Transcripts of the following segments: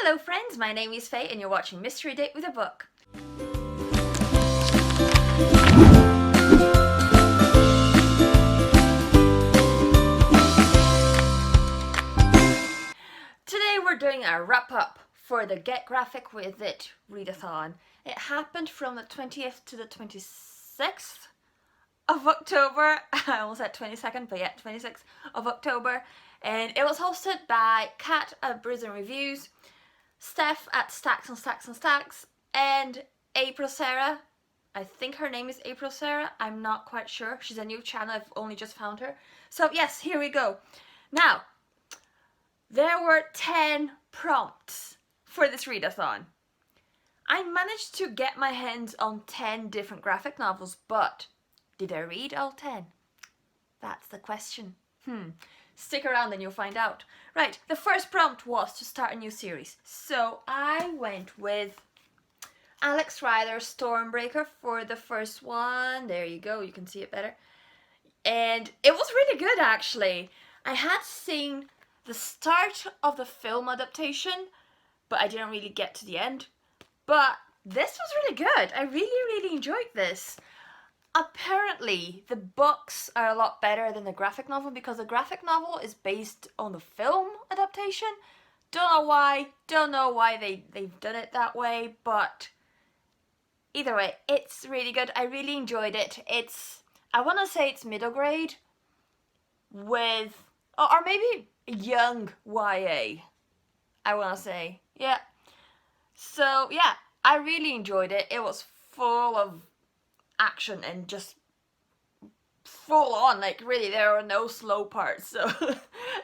Hello friends, my name is Faye and you're watching Mystery Date with a Book. Today we're doing a wrap-up for the Get Graphic With It readathon. It happened from the 20th to the 26th of October. I almost said 22nd, but yeah, 26th of October. And it was hosted by Kat at Bruiser Reviews, Steph at Stacks and Stacks and Stacks, and April Sarah. I think her name is April Sarah. I'm not quite sure. She's a new channel. I've only just found her. So yes, here we go. Now, there were 10 prompts for this readathon. I managed to get my hands on 10 different graphic novels, but did I read all 10? That's the question. Stick around and you'll find out. Right, the first prompt was to start a new series. So I went with Alex Rider's Stormbreaker for the first one. There you go, you can see it better. And it was really good actually. I had seen the start of the film adaptation, but I didn't really get to the end. But this was really good. I really enjoyed this. Apparently, the books are a lot better than the graphic novel because the graphic novel is based on the film adaptation. Don't know why they've done it that way, but either way, it's really good. I really enjoyed it. I want to say it's middle grade with, or maybe young YA, I want to say. Yeah. So, yeah, I really enjoyed it. It was full of action and just full on, like really there are no slow parts, so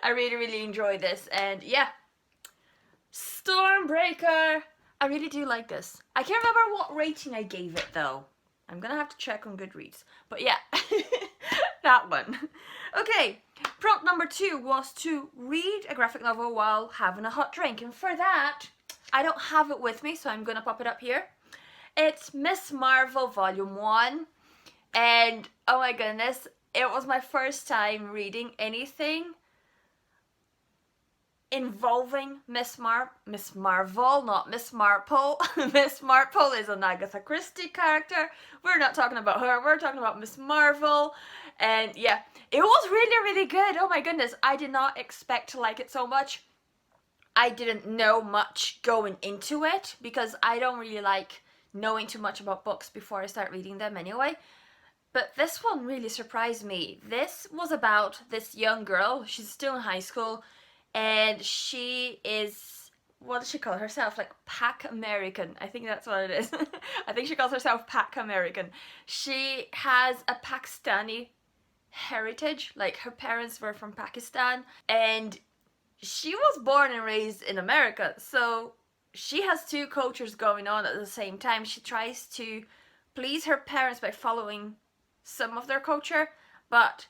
I really enjoyed this. And yeah, Stormbreaker, I really do like this. I can't remember what rating I gave it though. I'm gonna have to check on Goodreads, but yeah. That one. Okay, prompt number 2 was to read a graphic novel while having a hot drink, and for that I don't have it with me, so I'm gonna pop it up here. It's Miss Marvel Volume 1, and oh my goodness, it was my first time reading anything involving Miss Marvel, not Miss Marple. Miss Marple is an Agatha Christie character. We're not talking about her, we're talking about Miss Marvel. And yeah, it was really good. Oh my goodness, I did not expect to like it so much. I didn't know much going into it because I don't really like knowing too much about books before I start reading them anyway. But this one really surprised me. This was about this young girl. She's still in high school and she is, what does she call herself? Like Pac American. I think that's what it is. I think she calls herself Pac American. She has a Pakistani heritage. Like her parents were from Pakistan and she was born and raised in America. So she has two cultures going on at the same time. She tries to please her parents by following some of their culture, but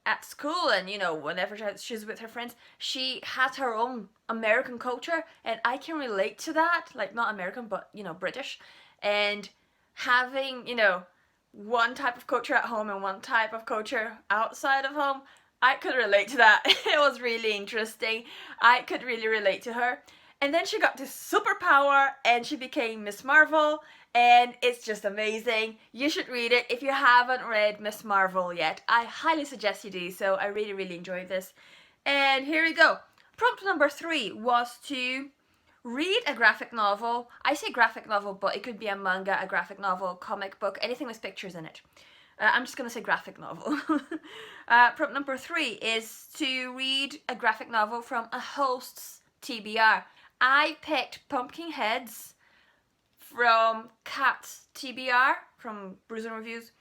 at school and, you know, whenever she's with her friends, she has her own American culture, and I can relate to that. Like, not American, but, you know, British. And having, you know, one type of culture at home and one type of culture outside of home, I could relate to that. It was really interesting. I could really relate to her. And then she got this superpower and she became Miss Marvel, and it's just amazing. You should read it if you haven't read Miss Marvel yet. I highly suggest you do, so I really enjoyed this. And here we go. Prompt number 3 was to read a graphic novel. I say graphic novel, but it could be a manga, a graphic novel, comic book, anything with pictures in it. I'm just going to say graphic novel. Prompt number 3 is to read a graphic novel from a host's TBR. I picked Pumpkinheads from Kat's TBR, from Bruiser Reviews.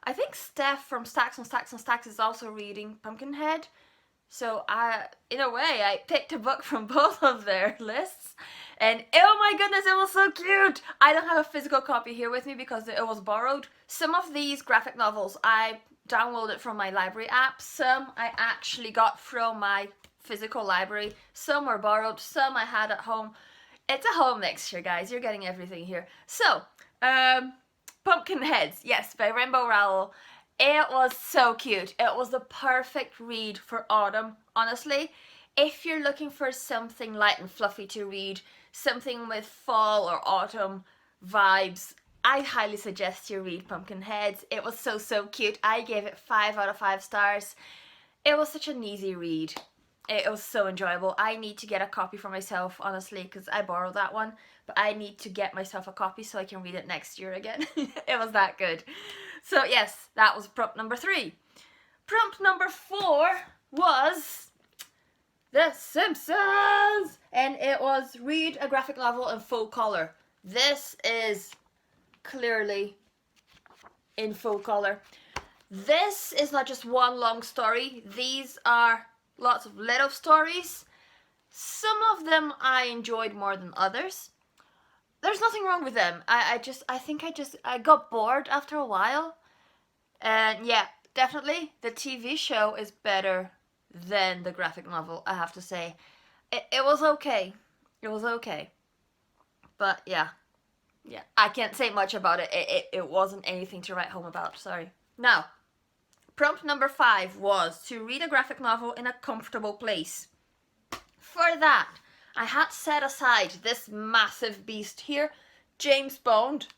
I think Steph from Stacks and Stacks and Stacks is also reading Pumpkinhead. So in a way, I picked a book from both of their lists. And oh my goodness, it was so cute! I don't have a physical copy here with me because it was borrowed. Some of these graphic novels I downloaded from my library app. Some I actually got from my physical library. Some were borrowed, some I had at home. It's a whole mixture, guys. You're getting everything here. So, Pumpkinheads, yes, by Rainbow Rowell. It was so cute. It was the perfect read for autumn, honestly. If you're looking for something light and fluffy to read, something with fall or autumn vibes, I highly suggest you read Pumpkinheads. It was so cute. I gave it 5 out of 5 stars. It was such an easy read. It was so enjoyable. I need to get a copy for myself, honestly, because I borrowed that one. But I need to get myself a copy so I can read it next year again. It was that good. So yes, that was prompt number 3. Prompt number 4 was The Simpsons! And it was read a graphic novel in full color. This is clearly in full color. This is not just one long story. These are lots of little stories. Some of them I enjoyed more than others. There's nothing wrong with them. I think I got bored after a while. And yeah, definitely the TV show is better than the graphic novel, I have to say. It was okay. It was okay. But yeah, I can't say much about it. It wasn't anything to write home about, sorry. Now, prompt number 5 was to read a graphic novel in a comfortable place. For that, I had set aside this massive beast here, James Bond,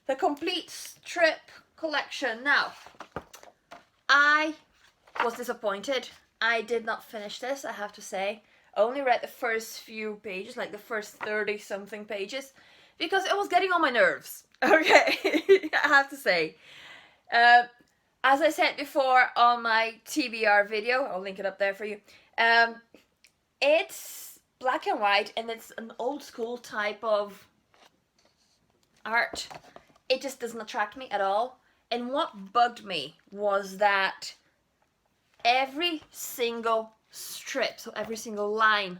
the complete strip collection. Now, I was disappointed. I did not finish this, I have to say. I only read the first few pages, like the first 30 something pages, because it was getting on my nerves. Okay, I have to say. As I said before on my TBR video, I'll link it up there for you. It's black and white and it's an old school type of art. It just doesn't attract me at all. And what bugged me was that every single strip, so every single line,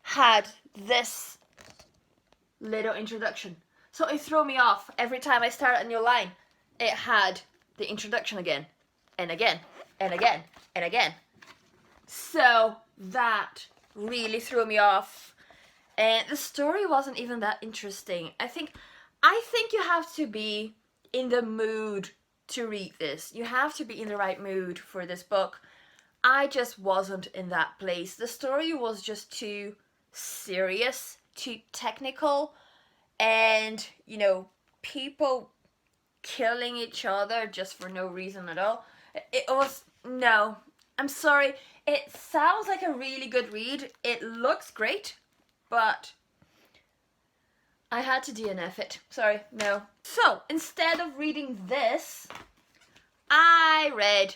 had this little introduction. So it threw me off. Every time I started a new line, it had the introduction again, and again, and again, and again. So that really threw me off. And the story wasn't even that interesting. I think you have to be in the mood to read this. You have to be in the right mood for this book. I just wasn't in that place. The story was just too serious, too technical, and, you know, people killing each other just for no reason at all. It was, no, I'm sorry. It sounds like a really good read. It looks great, but I had to DNF it. Sorry, no. So, instead of reading this, I read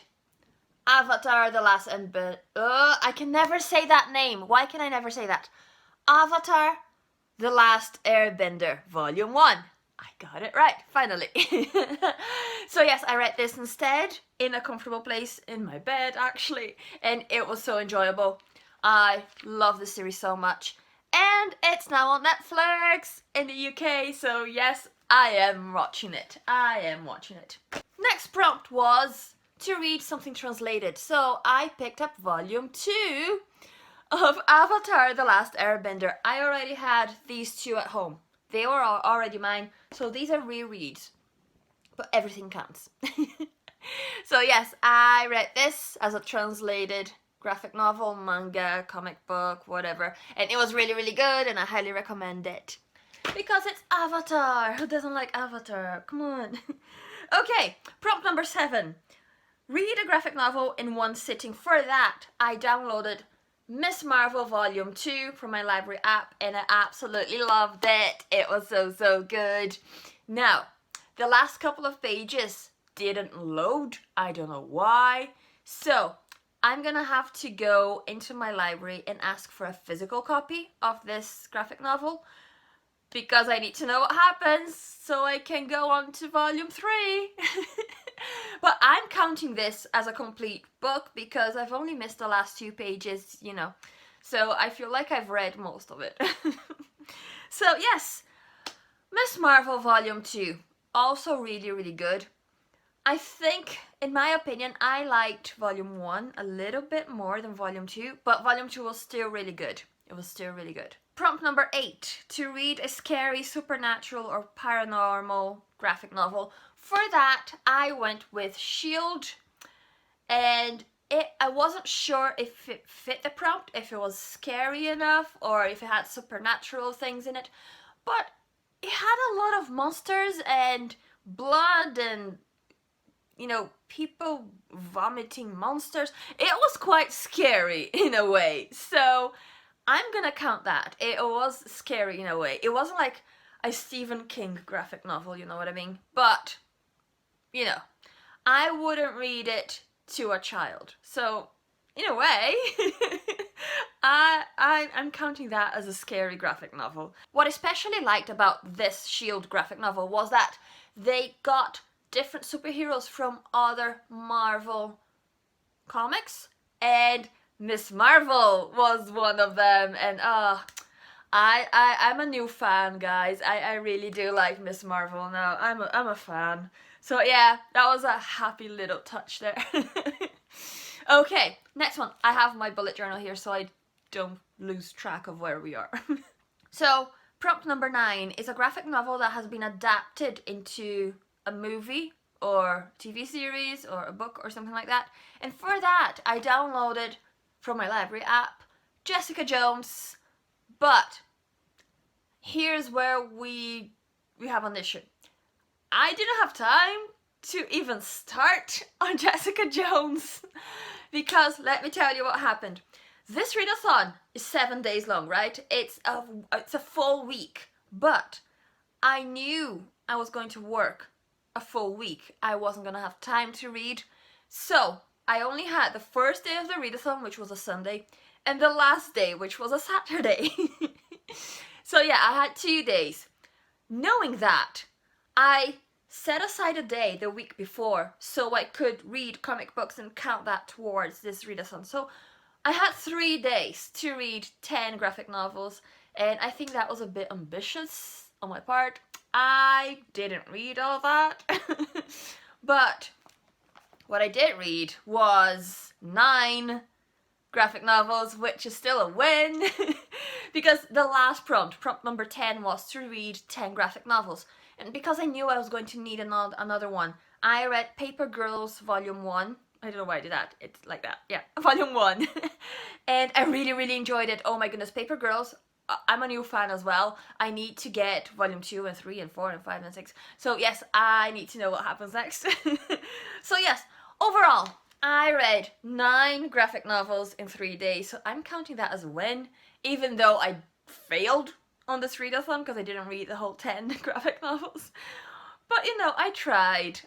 Avatar: The Last Airbender. I can never say that name. Why can I never say that? Avatar: The Last Airbender, Volume 1. I got it right, finally. So yes, I read this instead in a comfortable place in my bed, actually, and it was so enjoyable. I love the series so much. And it's now on Netflix in the UK, so yes, I am watching it. I am watching it. Next prompt was to read something translated, so I picked up Volume 2 of Avatar: The Last Airbender. I already had these two at home. They were already mine, so these are rereads. But everything counts. So yes, I read this as a translated graphic novel, manga, comic book, whatever. And it was really, really good, and I highly recommend it. Because it's Avatar. Who doesn't like Avatar? Come on. Okay, prompt number 7. Read a graphic novel in one sitting. For that, I downloaded Miss Marvel Volume 2 from my library app, and I absolutely loved it. It was so good. Now, the last couple of pages didn't load. I don't know why. So, I'm gonna have to go into my library and ask for a physical copy of this graphic novel, because I need to know what happens so I can go on to Volume 3. But I'm counting this as a complete book because I've only missed the last 2 pages, you know. So I feel like I've read most of it. So yes, Miss Marvel Volume 2. Also really, really good. I think, in my opinion, I liked Volume 1 a little bit more than Volume 2. But Volume 2 was still really good. It was still really good. Prompt number 8. To read a scary, supernatural or paranormal graphic novel. For that, I went with S.H.I.E.L.D. And I wasn't sure if it fit the prompt, if it was scary enough, or if it had supernatural things in it, but it had a lot of monsters and blood and, you know, people vomiting monsters. It was quite scary in a way, so I'm gonna count that. It was scary in a way. It wasn't like a Stephen King graphic novel, you know what I mean? But, you know, I wouldn't read it to a child. So, in a way, I'm counting that as a scary graphic novel. What I especially liked about this S.H.I.E.L.D. graphic novel was that they got different superheroes from other Marvel comics, and Miss Marvel was one of them, and I'm a new fan, guys. I really do like Miss Marvel now. I'm a fan. So yeah, that was a happy little touch there. Okay, next one. I have my bullet journal here so I don't lose track of where we are. So, prompt number 9 is a graphic novel that has been adapted into a movie or TV series or a book or something like that. And for that, I downloaded from my library app Jessica Jones. But here's where we have an issue. I didn't have time to even start on Jessica Jones because let me tell you what happened. This readathon is 7 days long, right? It's a full week, but I knew I was going to work a full week. I wasn't gonna have time to read, so I only had the first day of the readathon, which was a Sunday, and the last day, which was a Saturday. So yeah, I had 2 days. Knowing that, I set aside a day the week before so I could read comic books and count that towards this readathon. So I had 3 days to read 10 graphic novels, and I think that was a bit ambitious on my part. I didn't read all that. But what I did read was 9 graphic novels, which is still a win. Because the last prompt number 10, was to read 10 graphic novels. And because I knew I was going to need another one, I read Paper Girls Volume 1. I don't know why I did that. It's like that. Yeah, Volume 1. And I really, really enjoyed it. Oh my goodness, Paper Girls. I'm a new fan as well. I need to get Volume 2 and 3 and 4 and 5 and 6. So yes, I need to know what happens next. So yes, overall, I read 9 graphic novels in 3 days. So I'm counting that as a win, even though I failed on this readathon because I didn't read the whole 10 graphic novels. But you know, I tried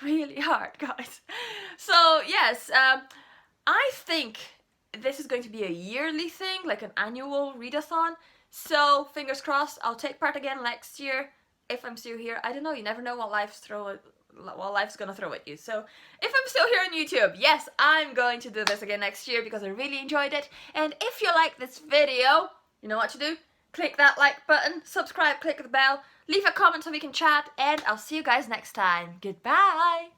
really hard, guys. So yes, I think this is going to be a yearly thing, like an annual readathon. So fingers crossed, I'll take part again next year if I'm still here. I don't know, you never know what life's gonna throw at you. So if I'm still here on YouTube, yes, I'm going to do this again next year because I really enjoyed it. And if you like this video, you know what to do. Click that like button, subscribe, click the bell, leave a comment so we can chat, and I'll see you guys next time. Goodbye!